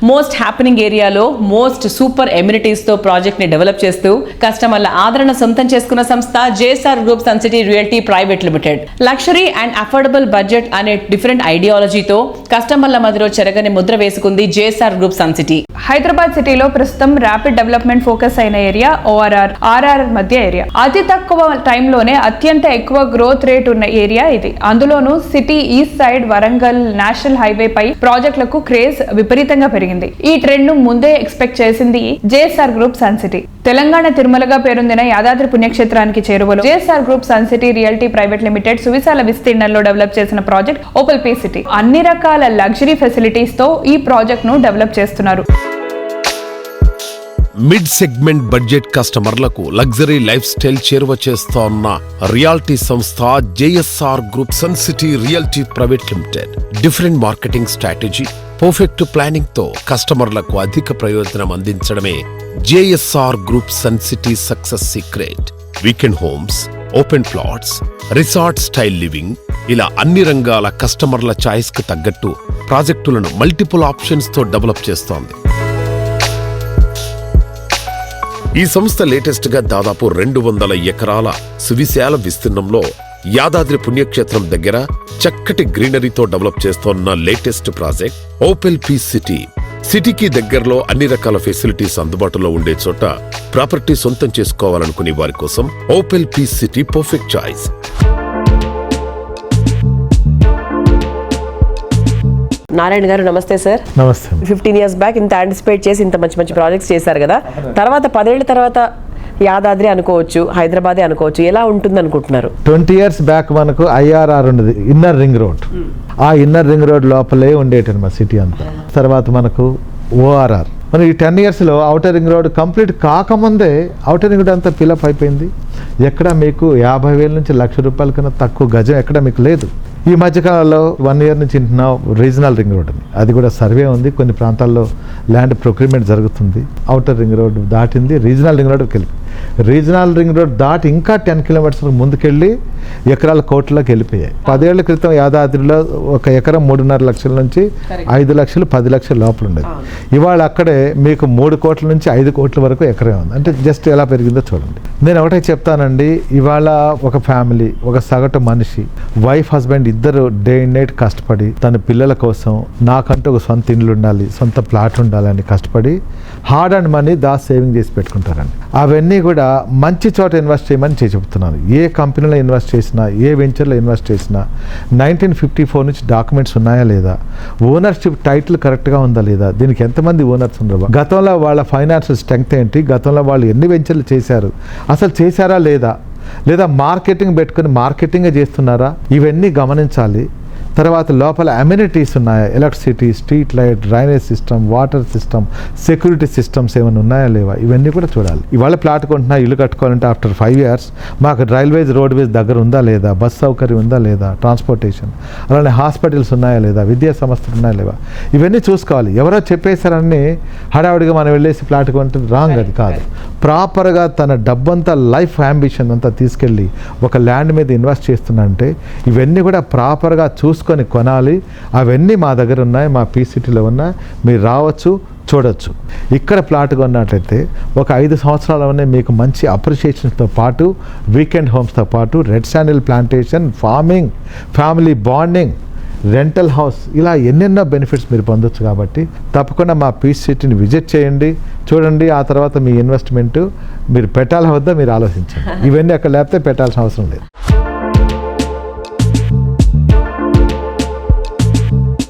Most happening ఏరియాలో most super amenities తో project ని డెవలప్ చేస్తూ కస్టమర్ల ఆదరణ సొంతం చేసుకున్న సంస్థ JSR group sun city realty private limited. Luxury and affordable budget అనే డిఫరెంట్ ఐడియాలజీతో కస్టమర్ల మధ్యలో చెరగని ముద్ర వేసుకుంది JSR group sun City. Hyderabad సిటీలో ప్రస్తుతం ర్యాపిడ్ డెవలప్మెంట్ ఫోకస్ అయిన ఏరియా ఆర్ఆర్ మధ్య ఏరియా. అతి తక్కువ టైంలోనే అత్యంత ఎక్కువ గ్రోత్ రేట్ ఉన్న ఏరియా ఇది. అందులోనూ city east side Warangal national highway పై ప్రాజెక్టులకు క్రేజ్ విపరీతంగా పెరిగింది. ఈ ట్రెండ్ ను ముందే ఎక్స్పెక్ట్ చేసింది JSR group sun city. Telangana తిరుమలగా పేరొందిన యాదాద్రి పుణ్యక్షేత్రానికి చేరువలో JSR group sun city realty private limited సువిశాల విస్తీర్ణంలో డెవలప్ చేసిన ప్రాజెక్ట్ ఓపెల్ పీ సిటీ. అన్ని రకాల లగ్జరీ ఫెసిలిటీస్ తో ఈ ప్రాజెక్ట్ ను డెవలప్ చేస్తున్నారు. మిడ్ సెగ్మెంట్ బడ్జెట్ కస్టమర్లకు లగ్జరీ లైఫ్ స్టైల్ చేరువ చేస్తోన్న రియాలిటీ సంస్థ JSR group sun city realty private limited. Different marketing strategy, perfect planning తో కస్టమర్లకు అధిక ప్రయోజనం అందించడమే JSR group sun City success secret. Weekend homes, open plots, resort style living, ఇలా అన్ని రంగాల కస్టమర్ల చాయిస్ కు తగ్గట్టు ప్రాజెక్టులను మల్టిపుల్ ఆప్షన్స్ తో డెవలప్ చేస్తోంది. ఈ సంస్థ లేటెస్ట్ గా దాదాపు 200 ఎకరాల సువిశాల విస్తీర్ణంలో యాదాద్రి పుణ్యక్షేత్రం దగ్గర చక్కటి గ్రీనరీతో డెవలప్ చేస్తోన్న latest project Opel P city. సిటీకి దగ్గరలో అన్ని రకాల ఫెసిలిటీస్ అందుబాటులో ఉండే చోట ప్రాపర్టీ సొంతం చేసుకోవాలనుకునే వారి కోసం Opel P city perfect choice. Narayana గారు నమస్తే సార్. నమస్తే. 15 years బ్యాక్ ఇంత యాంటిసిపేట్ చేసి ఇంత మంచి మంచి ప్రాజెక్ట్స్ చేశారు కదా, తర్వాత 10 ఏళ్ల తర్వాత యాదాద్రి అనుకోవచ్చు, హైదరాబాదే అనుకోవచ్చు, ఎలా ఉంటుంది అనుకుంటున్నారు? 20 years బ్యాక్ మనకు ఐఆర్ఆర్ ఉండేది, ఇన్నర్ రింగ్ రోడ్. ఆ ఇన్నర్ రింగ్ రోడ్ లోపలే ఉండేటది మా సిటీ అంతా. తర్వాత మనకు ఓఆర్ఆర్. మరి ఈ 10 years లో ఔటర్ రింగ్ రోడ్ కంప్లీట్ కాకముందే ఔటర్ రింగ్ రోడ్ అంతా ఫిలప్ అయిపోయింది. ఎక్కడ మీకు 50,000 నుంచి ₹1,00,000 కన్నా తక్కువ గజం ఎక్కడ మీకు లేదు. ఈ మధ్యకాలంలో 1 year నుంచి వింటున్నాం రీజనల్ రింగ్ రోడ్ అని. అది కూడా సర్వే ఉంది, కొన్ని ప్రాంతాల్లో ల్యాండ్ ప్రొక్యూర్మెంట్ జరుగుతుంది. ఔటర్ రింగ్ రోడ్ దాటింది, రీజనల్ రింగ్ రోడ్కి వెళ్ళి, రీజనల్ రింగ్ రోడ్ దాటి ఇంకా 10 kilometers ముందుకెళ్ళి ఎకరాల కోట్లకి వెళ్ళిపోయాయి. 10 ఏళ్ల క్రితం యాదాద్రిలో ఒక ఎకరం 3.5 లక్షల నుంచి 5 లక్షలు 10 లక్షల లోపల ఉండేది. ఇవాళ అక్కడే మీకు 3 కోట్ల నుంచి 5 కోట్ల వరకు ఎకరం ఉంది. అంటే జస్ట్ ఎలా పెరిగిందో చూడండి. నేను ఒకటే చెప్తానండి, ఇవాళ ఒక ఫ్యామిలీ, ఒక సగటు మనిషి, వైఫ్ హస్బెండ్ ఇద్దరు డే అండ్ నైట్ కష్టపడి తన పిల్లల కోసం నాకంటూ ఒక సొంత ఇల్లు ఉండాలి, సొంత ప్లాట్ ఉండాలని కష్టపడి హార్డ్ అండ్ మనీ సేవింగ్ చేసి పెట్టుకుంటారండి. అవన్నీ కూడా మంచి చోట ఇన్వెస్ట్ చేయమని చెప్తున్నాను. ఏ కంపెనీలో ఇన్వెస్ట్ చేసినా, ఏ వెంచర్లో ఇన్వెస్ట్ చేసినా 1954 నుంచి డాక్యుమెంట్స్ ఉన్నాయా లేదా, ఓనర్షిప్ టైటిల్ కరెక్ట్గా ఉందా లేదా, దీనికి ఎంతమంది ఓనర్స్ ఉన్నారు, గతంలో వాళ్ళ ఫైనాన్షియల్ స్ట్రెంగ్త్ ఏంటి, గతంలో వాళ్ళు ఎన్ని వెంచర్లు చేశారు, అసలు చేశారా లేదా మార్కెటింగ్ పెట్టుకుని మార్కెటింగే చేస్తున్నారా, ఇవన్నీ గమనించాలి. తర్వాత లోపల అమ్యూనిటీస్ ఉన్నాయా, electricity, street light, drainage system, water system, security systems ఏమైనా ఉన్నాయా లేవా, ఇవన్నీ కూడా చూడాలి. ఇవాళ ప్లాట్ కొంటున్నా, ఇల్లు కట్టుకోవాలంటే ఆఫ్టర్ 5 years మాకు రైల్వేస్, రోడ్వేస్ దగ్గర ఉందా లేదా, బస్ సౌకర్యం ఉందా లేదా, ట్రాన్స్పోర్టేషన్, అలానే హాస్పిటల్స్ ఉన్నాయా లేదా, విద్యా సంస్థలు ఉన్నాయా లేవా, ఇవన్నీ చూసుకోవాలి. ఎవరో చెప్పేశారని హడావుడిగా మనం వెళ్ళేసి ప్లాట్ కొంటే రాంగ్, అది కాదు. ప్రాపర్గా తన డబ్బంతా, లైఫ్ అంబిషన్ అంతా తీసుకెళ్ళి ఒక ల్యాండ్ మీద ఇన్వెస్ట్ చేస్తున్నంటే ఇవన్నీ కూడా ప్రాపర్గా చూసుకొని కొనాలి. అవన్నీ మా దగ్గర ఉన్నాయి, మా పీ సిటీలో ఉన్నాయి, మీరు రావచ్చు, చూడొచ్చు. ఇక్కడ ప్లాట్ కొన్నట్లయితే ఒక 5 సంవత్సరాలనే మీకు మంచి అప్రిషియేషన్స్తో పాటు, వీకెండ్ హోమ్స్తో పాటు, red sandal plantation, farming, family bonding, rental house, ఇలా ఎన్నెన్నో బెనిఫిట్స్ మీరు పొందొచ్చు. కాబట్టి తప్పకుండా మా పీ సిటీని విజిట్ చేయండి, చూడండి. ఆ తర్వాత మీ ఇన్వెస్ట్మెంట్ మీరు పెట్టాలా వద్దా మీరు ఆలోచించండి. ఇవన్నీ అక్కడ లేకపోతే పెట్టాల్సిన అవసరం లేదు.